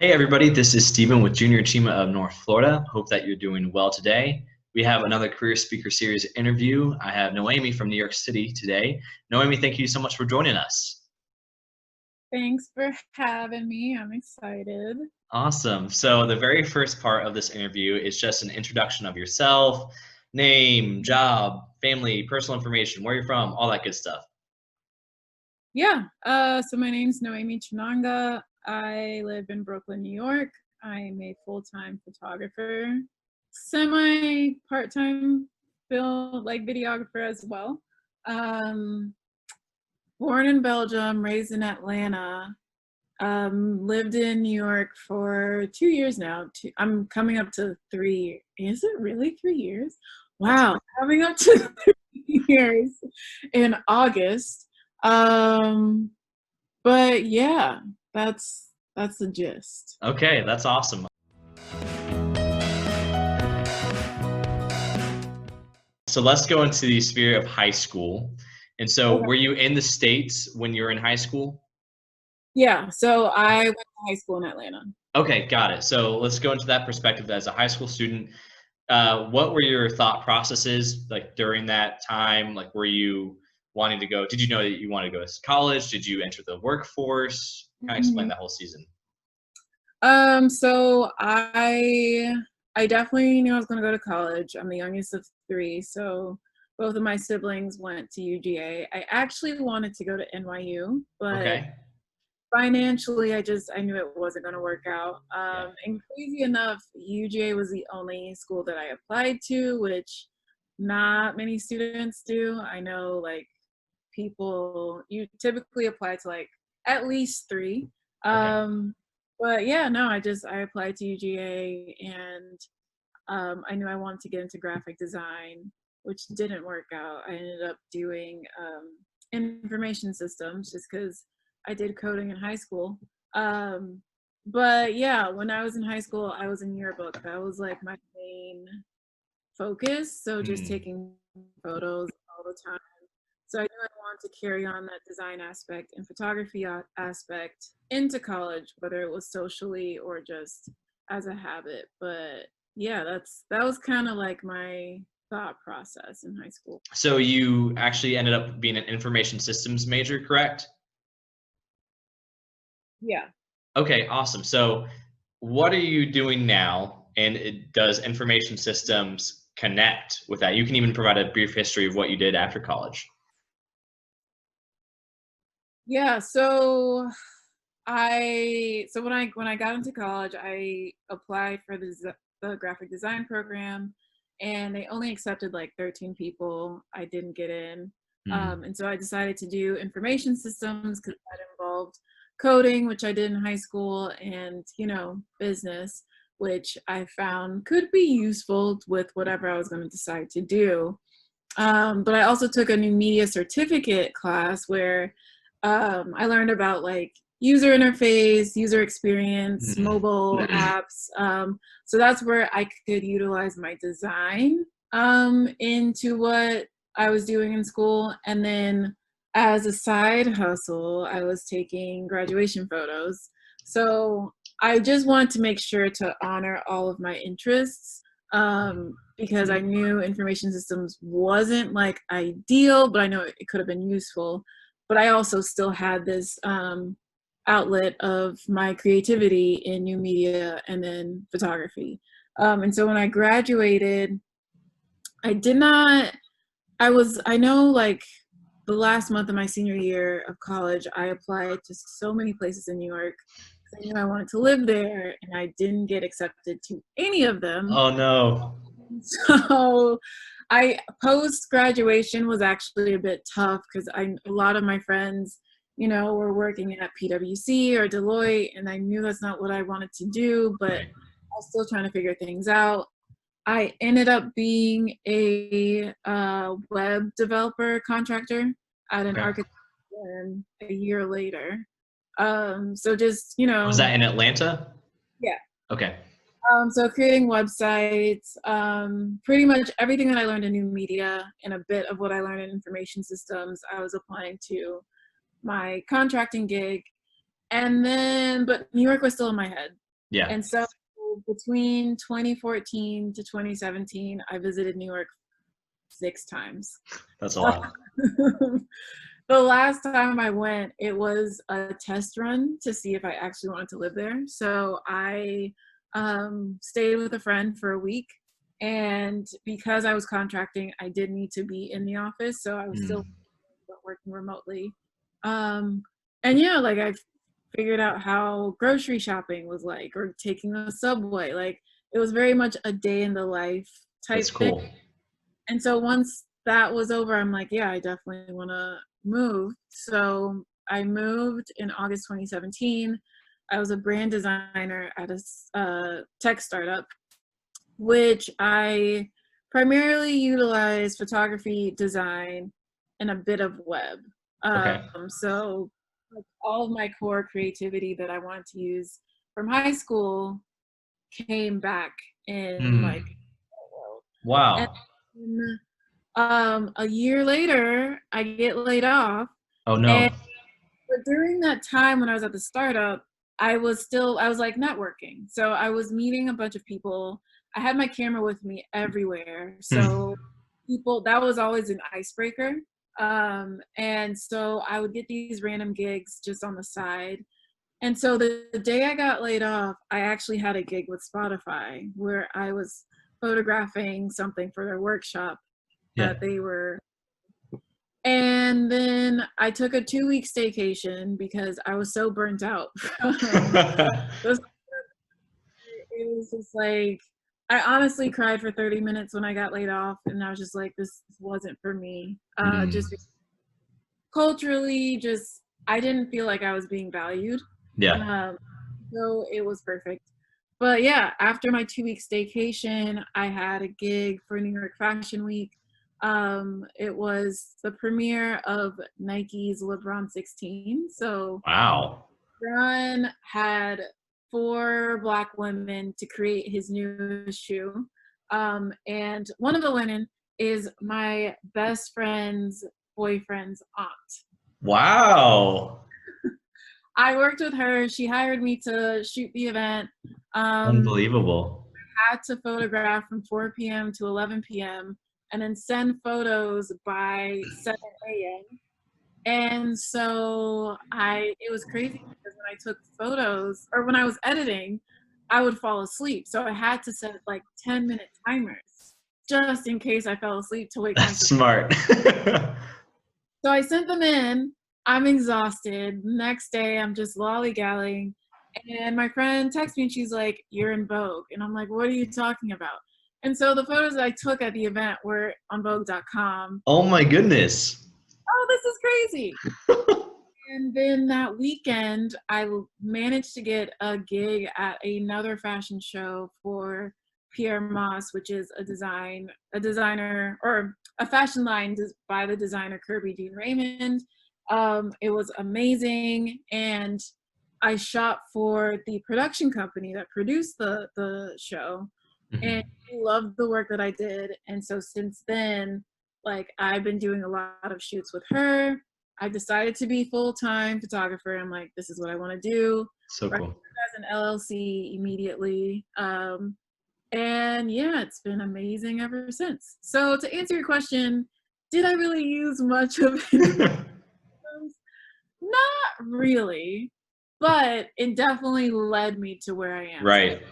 Hey everybody, this is Stephen with Junior Chima of North Florida. Hope that you're doing well today. We have another Career Speaker Series interview. I have Noemi from New York City today. Noemi, thank you so much for joining us. Thanks for having me. I'm excited. Awesome. So the very first part of this interview is just an introduction of yourself, name, job, family, personal information, where you're from, all that good stuff. Yeah. So my name's Noe mie Tshinanga. I live in Brooklyn, New York. I'm a full-time photographer, semi part-time film like videographer as well. Um, Born in Belgium, raised in Atlanta. Lived in New York for 2 years now. I'm coming up to 3. Is it really 3 years? That's Wow, coming up to 3 years in August. But yeah, that's the gist. okay, that's awesome. So let's go into the sphere of high school. And so Okay. were you in the States when you were in high school? Yeah, so I went to high school in Atlanta. Okay, got it. So let's go into that perspective as a high school student. What were your thought processes like during that time? Like, were you wanting to go? Did you know that you wanted to go to college? Did you enter the workforce? Kind of explain Mhm. that whole season. So I definitely knew I was gonna go to college. I'm the youngest of 3, so both of my siblings went to UGA. I actually wanted to go to NYU, but Okay. financially, I knew it wasn't gonna work out. Yeah. And crazy enough, UGA was the only school that I applied to, which not many students do. I know, like, you typically apply to, like, at least 3. Okay. Um, but yeah, no, I applied to UGA, and I knew I wanted to get into graphic design, which didn't work out. I ended up doing information systems just because I did coding in high school. Um, but yeah, when I was in high school, I was in yearbook. That was like my main focus. So just Hmm. taking photos all the time. So I knew I wanted to carry on that design aspect and photography aspect into college, whether it was socially or just as a habit. But yeah, that was kind of like my thought process in high school. So you actually ended up being an information systems major, correct? Yeah. Okay, awesome. So what are you doing now? And does information systems connect with that? You can even provide a brief history of what you did after college. Yeah, so when I got into college, I applied for the graphic design program, and they only accepted like 13 people. I didn't get in. Hmm. And so I decided to do information systems because that involved coding, which I did in high school, and business, which I found could be useful with whatever I was going to decide to do. But I also took a new media certificate class where I learned about like user interface, user experience, Hmm. mobile apps. So that's where I could utilize my design into what I was doing in school. And then as a side hustle, I was taking graduation photos. So I just wanted to make sure to honor all of my interests, because I knew information systems wasn't like ideal, but I know it could have been useful. But I also still had this outlet of my creativity in new media and then photography. And so when I graduated, I did not, I know like the last month of my senior year of college, I applied to so many places in New York because I knew I wanted to live there, and I didn't get accepted to any of them. Oh no. So I post graduation was actually a bit tough because a lot of my friends, were working at PwC or Deloitte, and I knew that's not what I wanted to do, but Right. I was still trying to figure things out. I ended up being a web developer contractor at an Okay. architect firm a year later. So just, Was that in Atlanta? yeah. Okay. So creating websites, pretty much everything that I learned in new media and a bit of what I learned in information systems, I was applying to my contracting gig. And then, but New York was still in my head. Yeah, And so between 2014 to 2017, I visited New York 6 times. that's a lot. The last time I went, it was a test run to see if I actually wanted to live there. So I stayed with a friend for a week. And because I was contracting, I did need to be in the office. So I was still Mm, working remotely. Um, and yeah, like I figured out how grocery shopping was like, or taking the subway. Like it was very much a day in the life that's type thing. cool. And so once that was over, I'm like, yeah, I definitely want to move. So I moved in August 2017. I was a brand designer at a tech startup, which I primarily utilize photography, design, and a bit of web. Okay. So like, all of my core creativity that I wanted to use from high school came back in like Mm, and wow. a year later I get laid off. Oh And no. but during that time when I was at the startup, I was like networking. So I was meeting a bunch of people. I had my camera with me everywhere. Hmm. So people, that was always an icebreaker. And so I would get these random gigs just on the side. And so the day I got laid off, I actually had a gig with Spotify where I was photographing something for their workshop Yeah. that they were. And then I took a 2-week staycation because I was so burnt out. This- it was just like, I honestly cried for 30 minutes when I got laid off, and I was just like, this wasn't for me. Mm, Just culturally, just I didn't feel like I was being valued. yeah. Um, so it was perfect. But yeah, after my 2-week staycation, I had a gig for New York Fashion Week. It was the premiere of Nike's LeBron 16. So Wow. LeBron had 4 Black women to create his newest shoe. And one of the women is my best friend's boyfriend's aunt. Wow. I worked with her. She hired me to shoot the event. Unbelievable. Had to photograph from 4 p.m. to 11 p.m. and then send photos by 7 a.m. And so it was crazy because when I took photos or when I was editing, I would fall asleep. So I had to set like 10-minute timers just in case I fell asleep to wake That's myself. smart. So I sent them in. I'm exhausted. Next day, I'm just lollygagging. And my friend texts me and she's like, "You're in Vogue." And I'm like, "What are you talking about?" And so the photos that I took at the event were on Vogue.com. Oh my goodness. Oh, this is crazy. And then that weekend, I managed to get a gig at another fashion show for Pierre Moss, which is a designer, or a fashion line by the designer Kirby Dean Raymond. It was amazing, and I shot for the production company that produced the show, and Mhm. he loved the work that I did. And so since then, like I've been doing a lot of shoots with her. I decided to be full-time photographer. I'm like, this is what I want to do. So Registered cool. as an LLC immediately. And yeah, it's been amazing ever since. So to answer your question, did I really use much of it? Not really, but it definitely led me to where I am today. Right.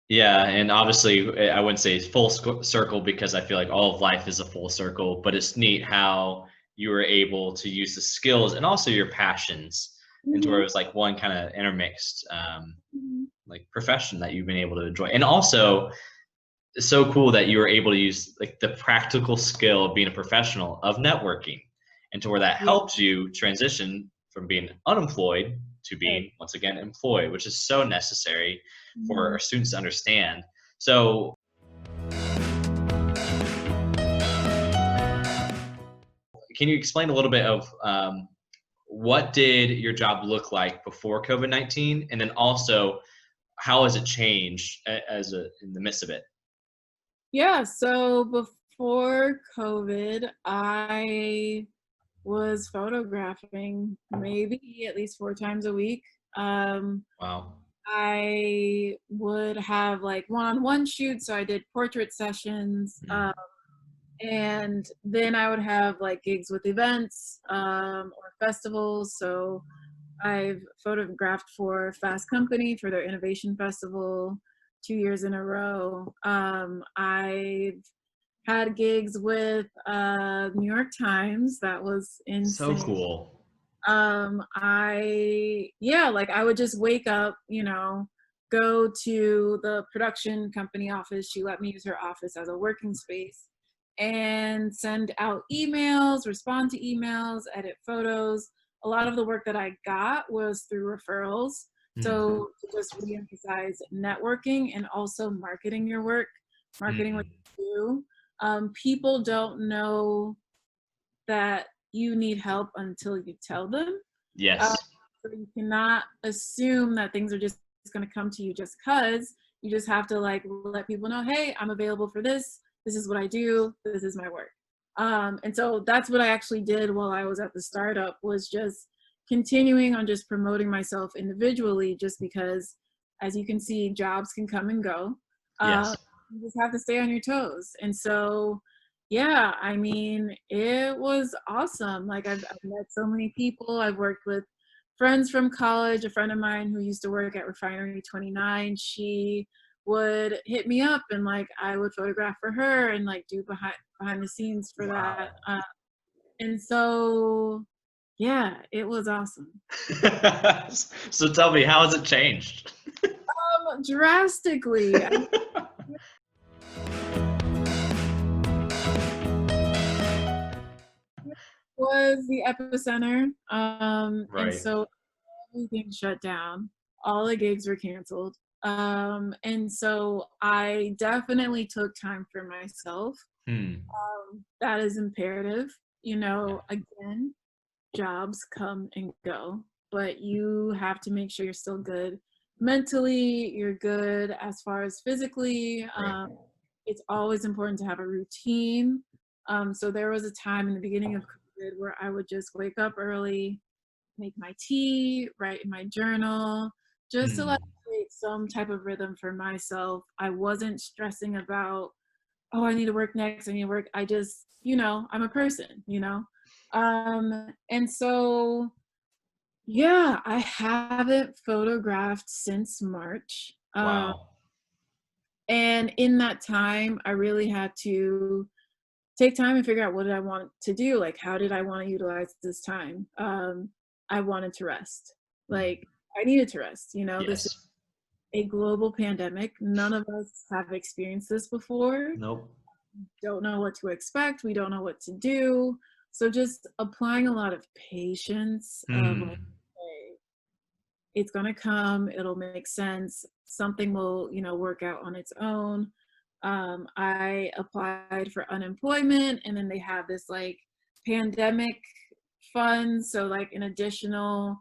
Yeah, and obviously, I wouldn't say full circle because I feel like all of life is a full circle, but it's neat how you were able to use the skills and also your passions into where it Mhm, was like one kind of intermixed, mhm. like profession that you've been able to enjoy. And also, it's so cool that you were able to use like the practical skill of being a professional of networking and to where that Yeah. helped you transition from being unemployed to Right. being once again employed, which is so necessary for our Mhm. students to understand. So can you explain a little bit of what did your job look like before COVID-19, and then also how has it changed as in the midst of it? Yeah, so before COVID, I was photographing maybe at least 4 times a week. Um, Wow. I would have like one-on-one shoots. So I did portrait sessions. Mm. And then I would have like gigs with events or festivals. So I've photographed for Fast Company for their Innovation Festival 2 years in a row. I've had gigs with New York Times. That was So insane. cool. Like I would just wake up, go to the production company office. She let me use her office as a working space and send out emails, respond to emails, edit photos. A lot of the work that I got was through referrals. Mm. So to just reemphasize networking and also marketing your work, marketing what Mm. you do. People don't know that you need help until you tell them. Uh, Yes. so you cannot assume that things are just going to come to you just because. You just have to like let people know, hey, I'm available for this. This is what I do. This is my work. And so that's what I actually did while I was at the startup, was just continuing on just promoting myself individually, just because, as you can see, jobs can come and go. Yes. You just have to stay on your toes. And so yeah, I mean, it was awesome. Like I've met so many people. I've worked with friends from college. A friend of mine who used to work at Refinery 29, she would hit me up and like I would photograph for her and like do behind the scenes for that. Wow. And so yeah, it was awesome. So tell me, how has it changed? Drastically. I mean, it was the epicenter. And Right. so everything shut down. All the gigs were canceled. And so I definitely took time for myself. Hmm. That is imperative. Yeah. Again, jobs come and go, but you have to make sure you're still good mentally, you're good as far as physically. Right. It's always important to have a routine. So there was a time in the beginning of COVID where I would just wake up early, make my tea, write in my journal, just to like Hmm. create some type of rhythm for myself. I wasn't stressing about, oh, I need to work next, I need to work. I just, I'm a person. And so, yeah, I haven't photographed since March. Wow. And in that time, I really had to take time and figure out what did I want to do. Like, how did I want to utilize this time? I wanted to rest. Hmm. Like, I needed to rest. This is Yes. a global pandemic. None of us have experienced this before. Nope. Don't know what to expect. We don't know what to do. So just applying a lot of patience of like, Hmm. hey, it's gonna come, it'll make sense, something will, work out on its own. I applied for unemployment and then they have this like pandemic funds, so like an additional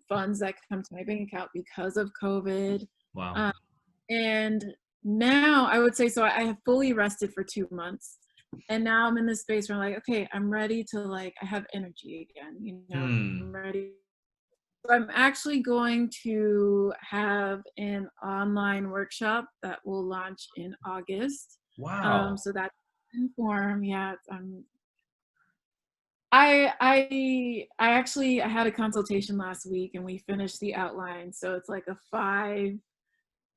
funds that come to my bank account because of COVID. Wow. Um, and now I would say, so I have fully rested for 2 months. And now I'm in this space where I'm like, okay, I'm ready to like, I have energy again, Hmm. I'm ready. So I'm actually going to have an online workshop that will launch in August. Wow. So that's inform. Yeah, I actually I had a consultation last week and we finished the outline. So it's like a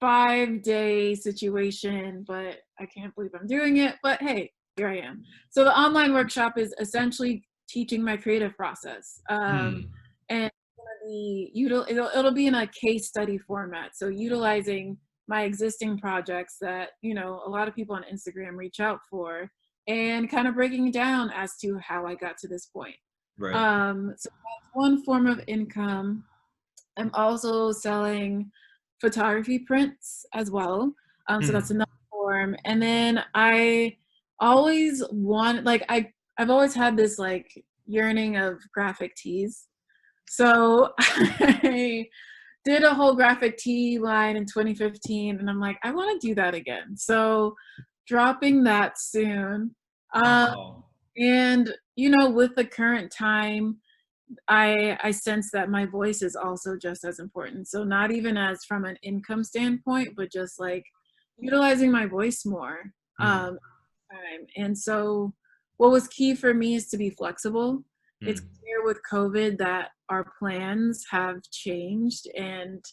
5 day situation, but I can't believe I'm doing it. But hey, here I am. So the online workshop is essentially teaching my creative process. Hmm. And it'll be in a case study format. So utilizing my existing projects that, a lot of people on Instagram reach out for and kind of breaking it down as to how I got to this point. Right. So that's one form of income. I'm also selling photography prints as well. So that's Hmm. another form. And then I always want, like, I've always had this like yearning of graphic tees. So I did a whole graphic tee line in 2015, and I'm like, I want to do that again. So dropping that soon. Um, Wow. and with the current time, I sense that my voice is also just as important. So not even as from an income standpoint, but just like utilizing my voice more. Mm, Um, and so what was key for me is to be flexible. It's mm, clear with COVID that our plans have changed and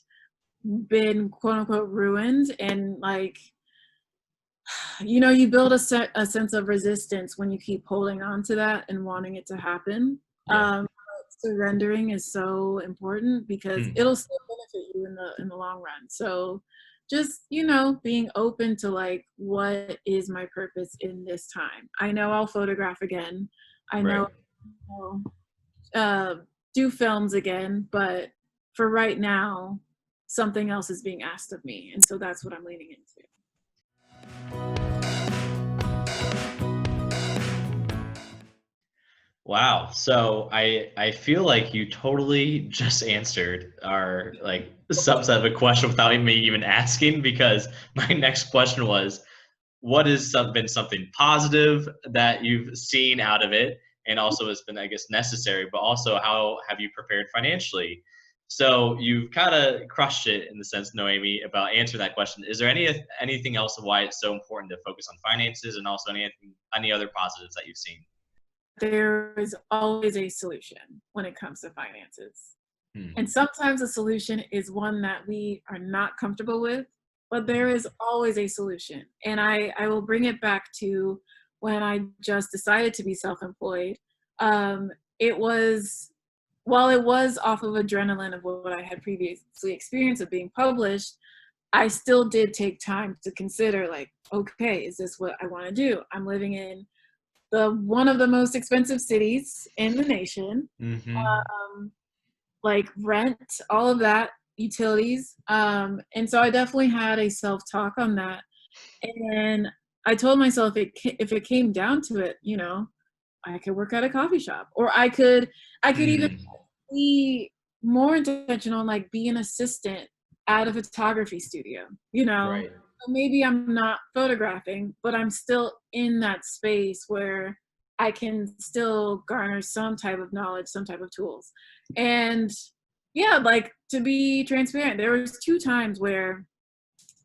been quote unquote ruined. And like, you build a sense of resistance when you keep holding on to that and wanting it to happen. yeah. Surrendering is so important because Hmm. it'll still benefit you in the long run. So just, being open to like, what is my purpose in this time? I know I'll photograph again. I Right. know I'll do films again, but for right now, something else is being asked of me. And so that's what I'm leaning into. Wow. So I feel like you totally just answered our like subset of a question without me even asking, because my next question was, what has been something positive that you've seen out of it, and also has been, I guess, necessary, but also how have you prepared financially? So you've kind of crushed it in the sense, Noemi, about answering that question. Is there anything else of why it's so important to focus on finances, and also any other positives that you've seen? There is always a solution when it comes to finances. Hmm. And sometimes the solution is one that we are not comfortable with, but there is always a solution. And I will bring it back to when I just decided to be self employed. It was, while it was off of adrenaline of what I had previously experienced of being published, I still did take time to consider, like, okay, is this what I want to do? I'm living in the one of the most expensive cities in the nation. Mm-hmm. Like rent, all of that, utilities. And so I definitely had a self talk on that. And I told myself if it came down to it, I could work at a coffee shop, or I could even Mm. be more intentional and like be an assistant at a photography studio, Right. So maybe I'm not photographing, but I'm still in that space where I can still garner some type of knowledge, some type of tools. And yeah, like, to be transparent, there was two times where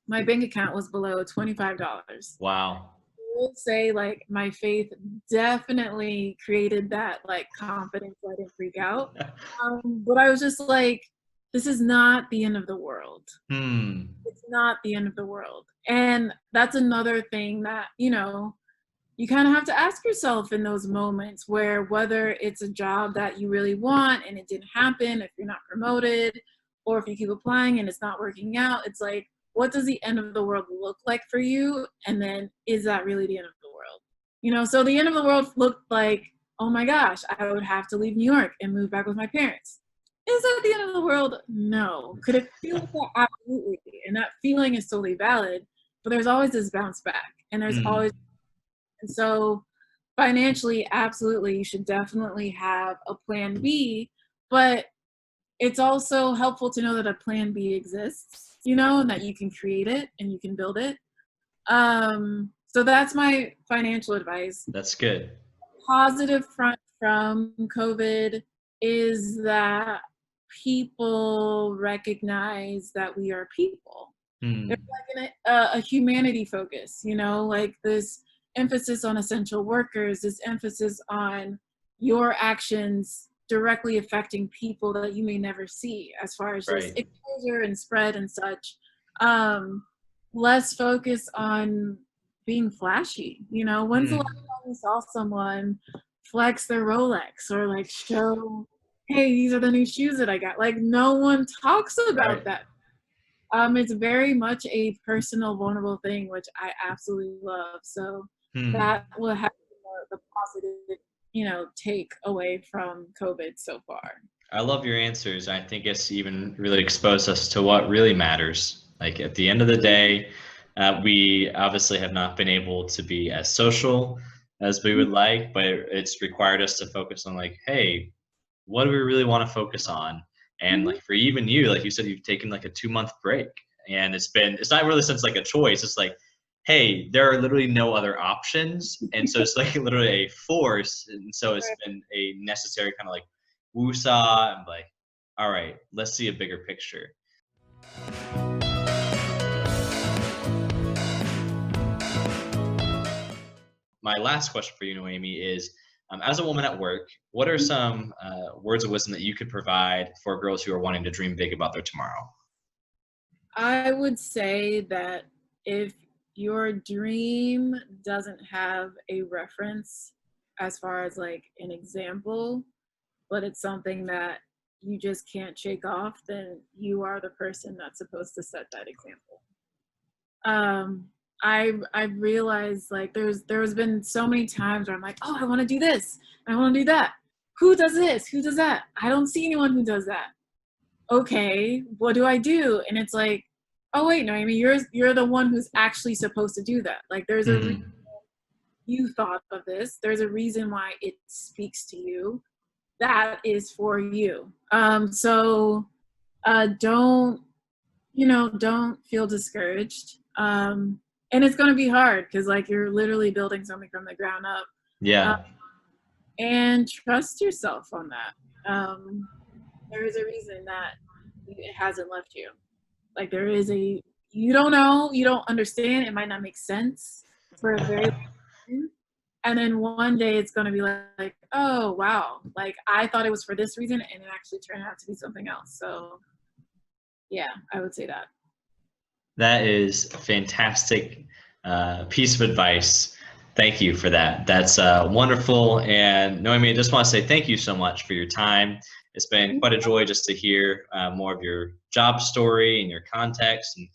my bank account was below $25. Wow. Would say like my faith definitely created that like confidence so I didn't freak out. But I was just like, this is not the end of the world. Hmm. It's not the end of the world. And that's another thing that, you kind of have to ask yourself in those moments where whether it's a job that you really want and it didn't happen, if you're not promoted, or if you keep applying and it's not working out, it's like, what does the end of the world look like for you? And then is that really the end of the world? So the end of the world looked like, oh my gosh, I would have to leave New York and move back with my parents. Is that the end of the world? No. Could it feel like that? Absolutely. And that feeling is totally valid, but there's always this bounce back. And there's always, Hmm. and so financially, absolutely, you should definitely have a plan B, but it's also helpful to know that a plan B exists, and that you can create it and you can build it. So that's my financial advice. That's good. Positive front from COVID is that people recognize that we are people. There's Hmm. like a humanity focus, like this emphasis on essential workers, this emphasis on your actions directly affecting people that you may never see, as far as just Right. exposure and spread and such. Um, Less focus on being flashy. When's the last Hmm. time you saw someone flex their Rolex or like show, hey, these are the new shoes that I got? Like, no one talks about Right. that. It's very much a personal, vulnerable thing, which I absolutely love. So Hmm. that will have the positive, take away from COVID so far. I love your answers. I think it's even really exposed us to what really matters. Like at the end of the day, we obviously have not been able to be as social as we would like, but it's required us to focus on like, hey, what do we really want to focus on? And Mhm. like for even you, like you said, you've taken like a 2 month break, and it's not really since like a choice. It's like, hey, there are literally no other options. And so it's like literally a force. And so it's been a necessary kind of like woosah. I'm like, all right, let's see a bigger picture. My last question for you, Noemi, is as a woman at work, what are some words of wisdom that you could provide for girls who are wanting to dream big about their tomorrow? I would say that if your dream doesn't have a reference as far as like an example, but it's something that you just can't shake off, then you are the person that's supposed to set that example. Um, I've realized like there's been so many times where I'm like, oh, I want to do this, I want to do that. Who does this? Who does that? I don't see anyone who does that. Okay, what do I do? And it's like, oh wait, no, I mean you're the one who's actually supposed to do that. Like there's a reason Hmm. you thought of this. There's a reason why it speaks to you. That is for you. So don't don't feel discouraged. And it's going to be hard because like you're literally building something from the ground up. Uh, Yeah. and trust yourself on that. There is a reason that it hasn't left you. Like there is a you don't know, you don't understand. It might not make sense for a very long time. And then one day it's going to be like, oh wow, like I thought it was for this reason, and it actually turned out to be something else. So yeah, I would say that. That is a fantastic piece of advice. Thank you for that. That's wonderful. And Noemi, I just want to say thank you so much for your time. It's been quite a joy just to hear more of your job story and your context and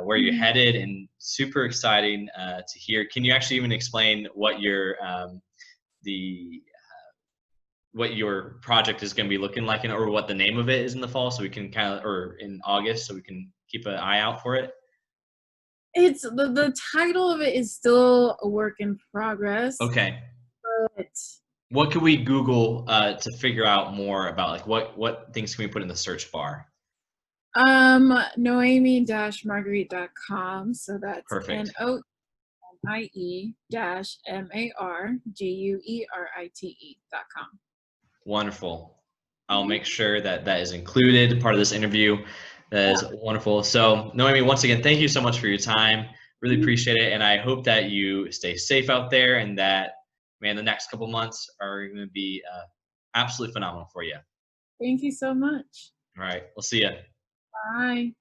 where you're Mhm. headed, and super exciting to hear. Can you actually even explain what the what your project is going to be looking like, or what the name of it is in the fall, so we can kind of, or in August, so we can keep an eye out for it? It's the title of it is still a work in progress, Okay. but What can we Google to figure out more about, like what things can we put in the search bar? Noe-Marguerite.com. So that's Perfect. NOMIE-MARGUERITE.com. Wonderful. I'll Mhm. make sure that that is included, part of this interview. That Yeah. is wonderful. So, Noemi, once again, thank you so much for your time. Really Mhm. appreciate it. And I hope that you stay safe out there, and that, man, the next couple months are going to be absolutely phenomenal for you. Thank you so much. All right. We'll see you. Bye.